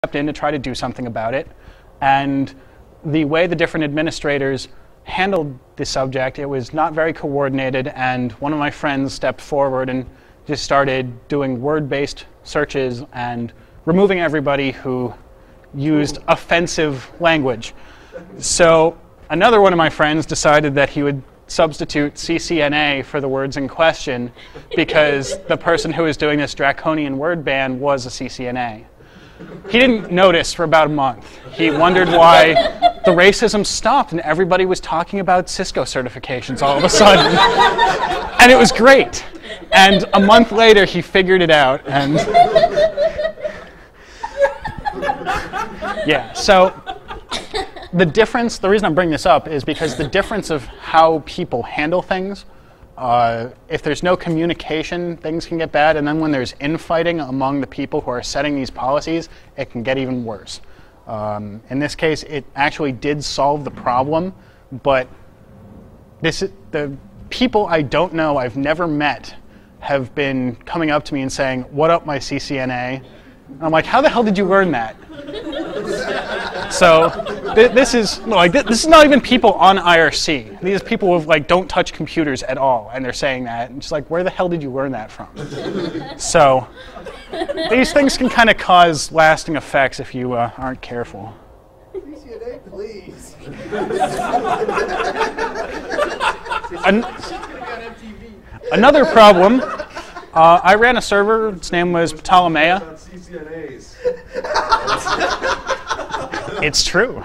stepped in to try to do something about it. And the way the different administrators handled the subject, it was not very coordinated, and one of my friends stepped forward and just started doing word-based searches and removing everybody who used offensive language. So another one of my friends decided that he would substitute CCNA for the words in question because the person who was doing this draconian word ban was a CCNA. He didn't notice for about a month. He wondered why the racism stopped and everybody was talking about Cisco certifications all of a sudden. And it was great. And a month later, he figured it out. And yeah, so the difference, the reason I'm bringing this up is because the difference of how people handle things, if there's no communication, things can get bad, and then when there's infighting among the people who are setting these policies, it can get even worse. In this case, it actually did solve the problem, but the people I don't know, I've never met, have been coming up to me and saying, "What up, my CCNA?" And I'm like, "How the hell did you learn that?" So this is not even people on IRC. These people who don't touch computers at all, and they're saying that. And it's like, where the hell did you learn that from? So these things can kind of cause lasting effects if you aren't careful. CCNA, please. Another problem. I ran a server. Its name was Ptolemea. It's true.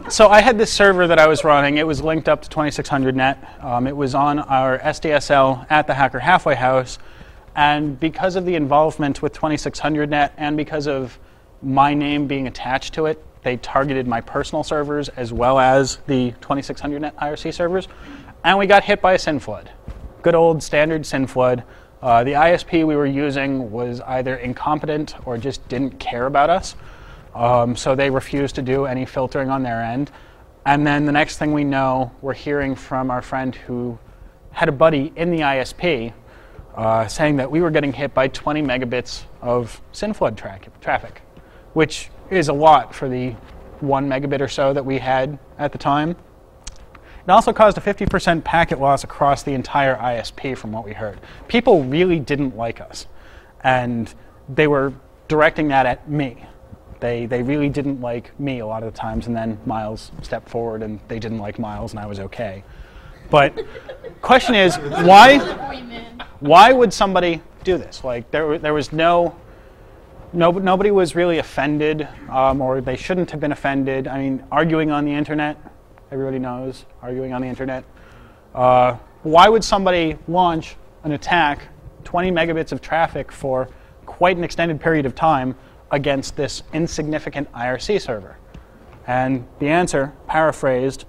So I had this server that I was running. It was linked up to 2600net. It was on our SDSL at the Hacker Halfway House. And because of the involvement with 2600net and because of my name being attached to it, they targeted my personal servers as well as the 2600net IRC servers. And we got hit by a SYN flood. Good old standard SYN flood. The ISP we were using was either incompetent or just didn't care about us. So they refused to do any filtering on their end. And then the next thing we know, we're hearing from our friend who had a buddy in the ISP saying that we were getting hit by 20 megabits of SYN flood traffic, which is a lot for the 1 megabit or so that we had at the time. It also caused a 50% packet loss across the entire ISP from what we heard. People really didn't like us, and they were directing that at me. They really didn't like me a lot of the times, and then Miles stepped forward and they didn't like Miles and I was okay. But question is, why would somebody do this? Like there was nobody was really offended, or they shouldn't have been offended. I mean, arguing on the internet, everybody knows, arguing on the internet. Why would somebody launch an attack, 20 megabits of traffic for quite an extended period of time against this insignificant IRC server? And the answer, paraphrased,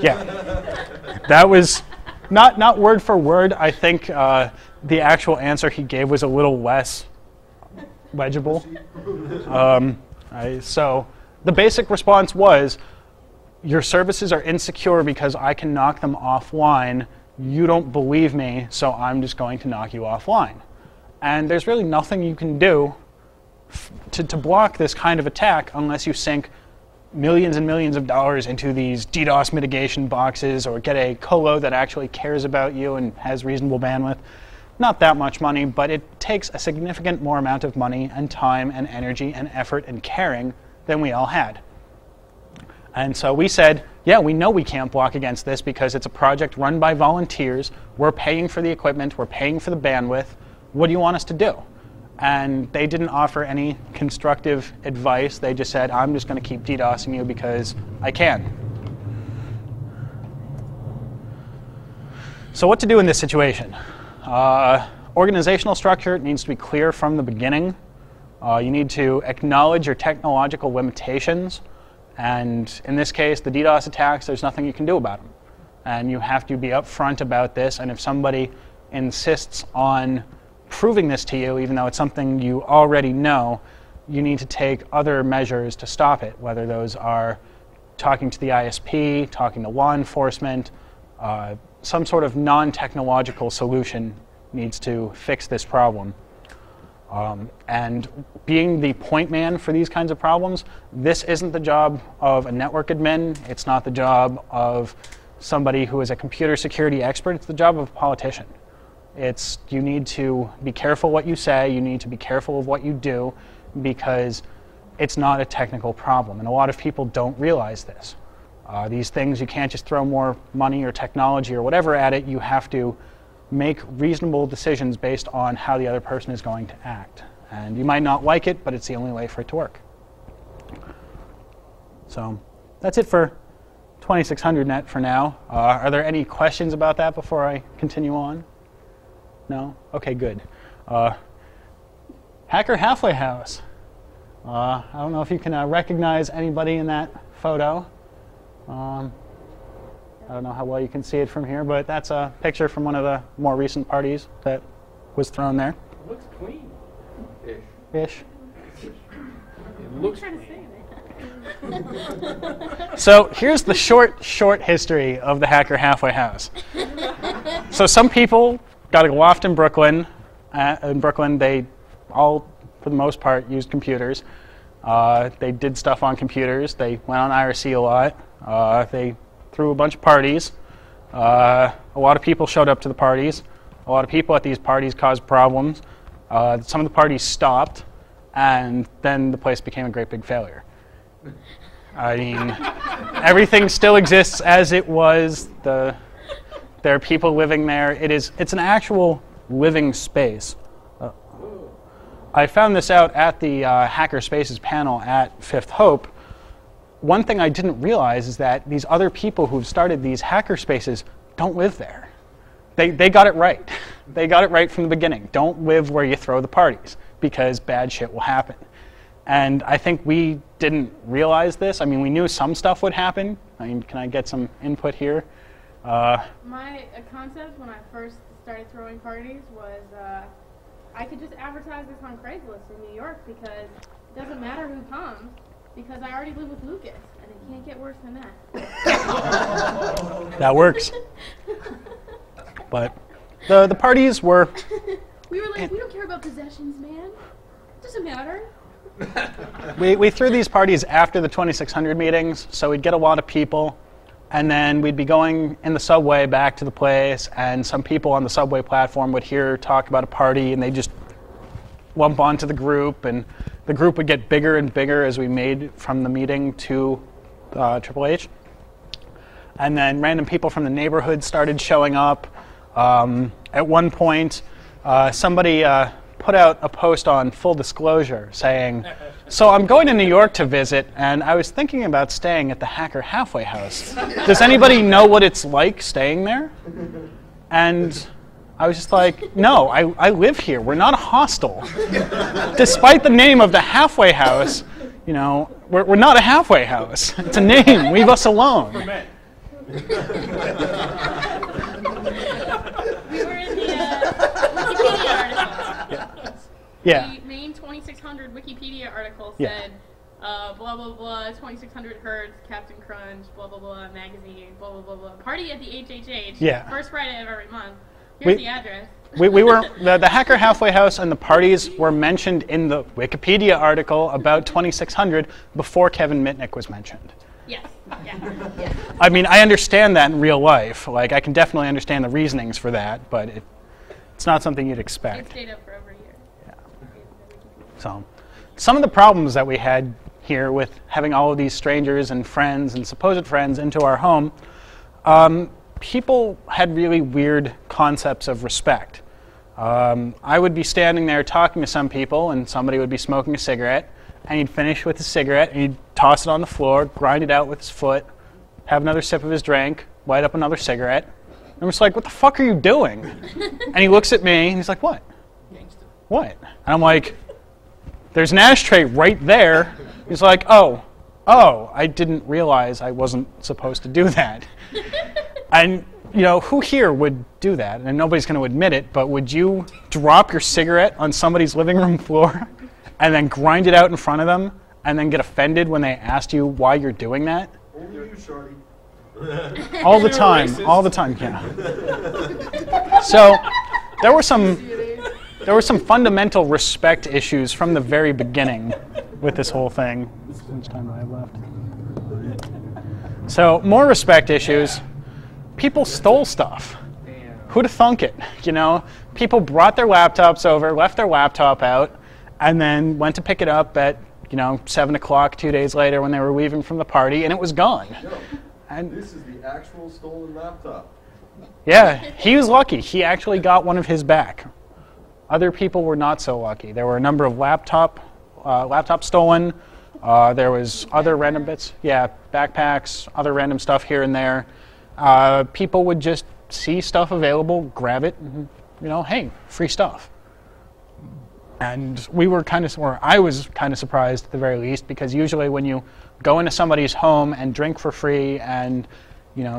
yeah, that was not word for word. I think the actual answer he gave was a little less legible. So the basic response was, your services are insecure because I can knock them offline. You don't believe me, so I'm just going to knock you offline. And there's really nothing you can do to block this kind of attack unless you sink millions and millions of dollars into these DDoS mitigation boxes or get a colo that actually cares about you and has reasonable bandwidth. Not that much money, but it takes a significant more amount of money and time and energy and effort and caring than we all had. And so we said, yeah, we know we can't block against this because it's a project run by volunteers. We're paying for the equipment. We're paying for the bandwidth. What do you want us to do? And they didn't offer any constructive advice. They just said, I'm just going to keep DDoSing you because I can. So what to do in this situation? Organizational structure needs to be clear from the beginning. You need to acknowledge your technological limitations. And in this case, the DDoS attacks, there's nothing you can do about them. And you have to be upfront about this. And if somebody insists on proving this to you, even though it's something you already know, you need to take other measures to stop it, whether those are talking to the ISP, talking to law enforcement, Some sort of non-technological solution needs to fix this problem. And being the point man for these kinds of problems, this isn't the job of a network admin. It's not the job of somebody who is a computer security expert. It's the job of a politician. You need to be careful what you say. You need to be careful of what you do, because it's not a technical problem. And a lot of people don't realize this. These things, you can't just throw more money or technology or whatever at it. You have to make reasonable decisions based on how the other person is going to act. And you might not like it, but it's the only way for it to work. So that's it for 2600net for now. Are there any questions about that before I continue on? No? Okay, good. Hacker Halfway House. I don't know if you can recognize anybody in that photo. I don't know how well you can see it from here, but that's a picture from one of the more recent parties that was thrown there. It looks clean. Ish. It looks clean. So here's the short history of the Hacker Halfway House. So some people got a loft in Brooklyn. They all, for the most part, used computers. They did stuff on computers. They went on IRC a lot. They threw a bunch of parties. A lot of people showed up to the parties. A lot of people at these parties caused problems. Some of the parties stopped, and then the place became a great big failure. I mean, everything still exists as it was. There are people living there. It's an actual living space. I found this out at the Hacker Spaces panel at Fifth Hope. One thing I didn't realize is that these other people who've started these hacker spaces don't live there. They got it right. They got it right from the beginning. Don't live where you throw the parties, because bad shit will happen. And I think we didn't realize this. I mean, we knew some stuff would happen. I mean, can I get some input here? My concept when I first started throwing parties was I could just advertise this on Craigslist in New York, because it doesn't matter who comes, because I already live with Lucas, and it can't get worse than that. That works. But the parties were... We were like, we don't care about possessions, man. It doesn't matter. We threw these parties after the 2600 meetings, so we'd get a lot of people, and then we'd be going in the subway back to the place, and some people on the subway platform would hear talk about a party, and they'd just lump onto the group, and the group would get bigger and bigger as we made from the meeting to Triple H. And then random people from the neighborhood started showing up. At one point, somebody put out a post on Full Disclosure saying, "So I'm going to New York to visit, and I was thinking about staying at the Hacker Halfway House. Does anybody know what it's like staying there?" And I was just like, no, I live here. We're not a hostel. Despite the name of the Halfway House, you know, we're not a halfway house. It's a name. Leave us alone. We were in the Wikipedia article. Yeah. The main 2600 Wikipedia article Yeah. said, blah, blah, blah, 2600 Hertz, Captain Crunch, blah, blah, blah, magazine, blah, blah, blah, blah. Party at the HHH, Yeah. first Friday of every month. Here's the address. We were the Hacker Halfway House and the parties were mentioned in the Wikipedia article about 2600 before Kevin Mitnick was mentioned. Yes. Yeah. I mean, I understand that in real life. Like, I can definitely understand the reasonings for that, but it's not something you'd It expect. stayed up for over a year. Yeah. So, some of the problems that we had here with having all of these strangers and friends and supposed friends into our home, people had really weird concepts of respect. I would be standing there talking to some people, and somebody would be smoking a cigarette, and he'd finish with his cigarette, and he'd toss it on the floor, grind it out with his foot, have another sip of his drink, light up another cigarette. And I'm just like, what the fuck are you doing? And he looks at me, and he's like, what? What? And I'm like, there's an ashtray right there. He's like, oh, I didn't realize I wasn't supposed to do that. And, you know, who here would do that? And nobody's going to admit it, but would you drop your cigarette on somebody's living room floor and then grind it out in front of them and then get offended when they asked you why you're doing that? Only you, Shorty. All the time, all the time, yeah. So there were some fundamental respect issues from the very beginning with this whole thing. How much time do I have left? So more respect issues. People stole stuff. Who'd have thunk it? You know, people brought their laptops over, left their laptop out, and then went to pick it up at 7 o'clock 2 days later when they were leaving from the party, and it was gone. And this is the actual stolen laptop. Yeah, he was lucky. He actually got one of his back. Other people were not so lucky. There were a number of laptops stolen. There was other random bits. Yeah, backpacks, other random stuff here and there. People would just see stuff available, grab it, and, hey, free stuff. And I was kind of surprised at the very least, because usually when you go into somebody's home and drink for free and,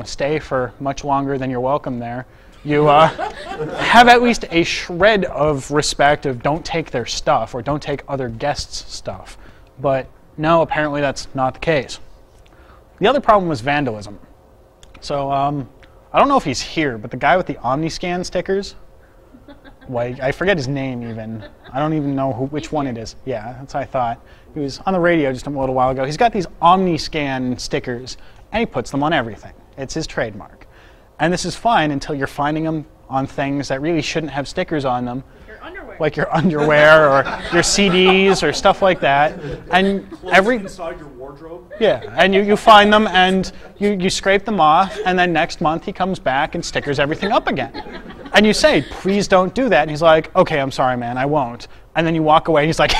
stay for much longer than you're welcome there, you have at least a shred of respect of don't take their stuff or don't take other guests' stuff. But no, apparently that's not the case. The other problem was vandalism. So I don't know if he's here, but the guy with the OmniScan stickers, I forget his name even. I don't even know which one it is. Yeah, that's what I thought. He was on the radio just a little while ago. He's got these OmniScan stickers, and he puts them on everything. It's his trademark. And this is fine until you're finding them on things that really shouldn't have stickers on them. Like your underwear or your CDs or stuff like that. And inside your wardrobe. Yeah, and you find them and you scrape them off, and then next month he comes back and stickers everything up again. And you say, please don't do that. And he's like, okay, I'm sorry, man, I won't. And then you walk away and he's like,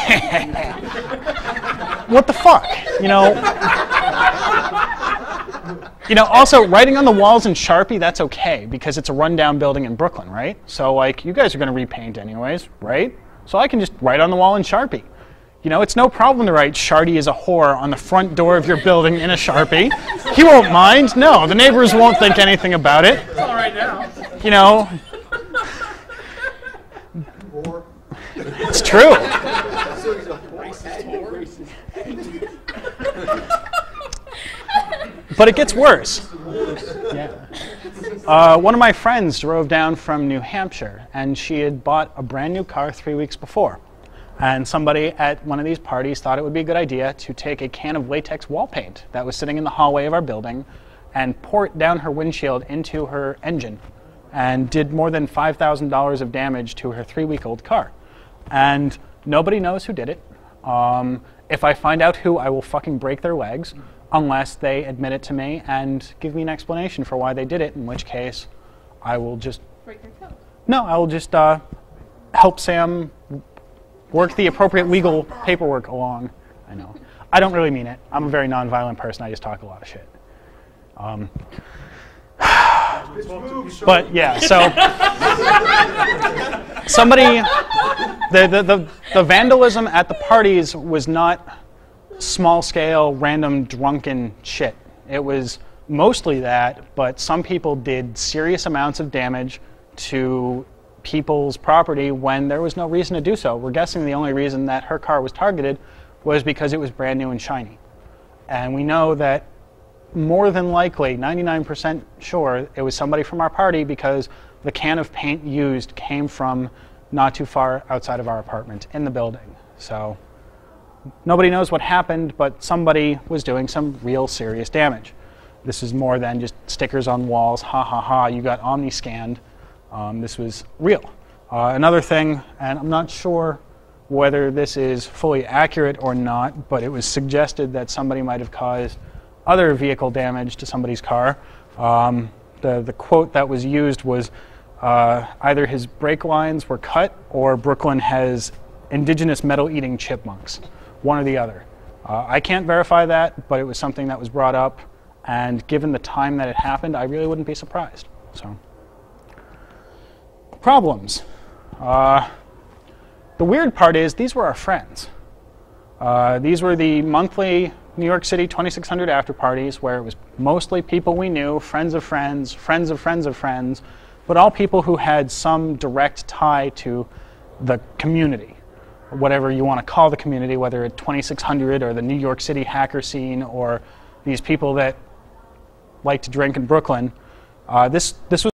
what the fuck? Also, writing on the walls in Sharpie, that's okay, because it's a rundown building in Brooklyn, right? So, you guys are going to repaint anyways, right? So I can just write on the wall in Sharpie. It's no problem to write "Shardy is a whore" on the front door of your building in a Sharpie. He won't mind. No, the neighbors won't think anything about it. It's all right now. It's true. But it gets worse. Yeah. One of my friends drove down from New Hampshire, and she had bought a brand new car 3 weeks before. And somebody at one of these parties thought it would be a good idea to take a can of latex wall paint that was sitting in the hallway of our building and pour it down her windshield into her engine, and did more than $5,000 of damage to her 3-week-old car. And nobody knows who did it. If I find out who, I will fucking break their legs, unless they admit it to me and give me an explanation for why they did it, in which case I will just... Break their coat. No, I will just help Sam work the appropriate legal paperwork along. I know. I don't really mean it. I'm a very nonviolent person. I just talk a lot of shit. But yeah, so somebody, the vandalism at the parties was not small-scale, random, drunken shit. It was mostly that, but some people did serious amounts of damage to people's property when there was no reason to do so. We're guessing the only reason that her car was targeted was because it was brand new and shiny. And we know that more than likely, 99% sure, it was somebody from our party, because the can of paint used came from not too far outside of our apartment in the building. So nobody knows what happened, but somebody was doing some real serious damage. This is more than just stickers on walls, ha ha ha, you got OmniScanned. This was real. Another thing, and I'm not sure whether this is fully accurate or not, but it was suggested that somebody might have caused other vehicle damage to somebody's car. The quote that was used was either his brake lines were cut or Brooklyn has indigenous metal-eating chipmunks, one or the other. I can't verify that, but it was something that was brought up, and given the time that it happened, I really wouldn't be surprised. So, problems. The weird part is these were our friends. These were the monthly New York City 2600 after parties, where it was mostly people we knew, friends of friends, friends of friends of friends, but all people who had some direct tie to the community, whatever you want to call the community, whether it's 2600 or the New York City hacker scene or these people that like to drink in Brooklyn. This was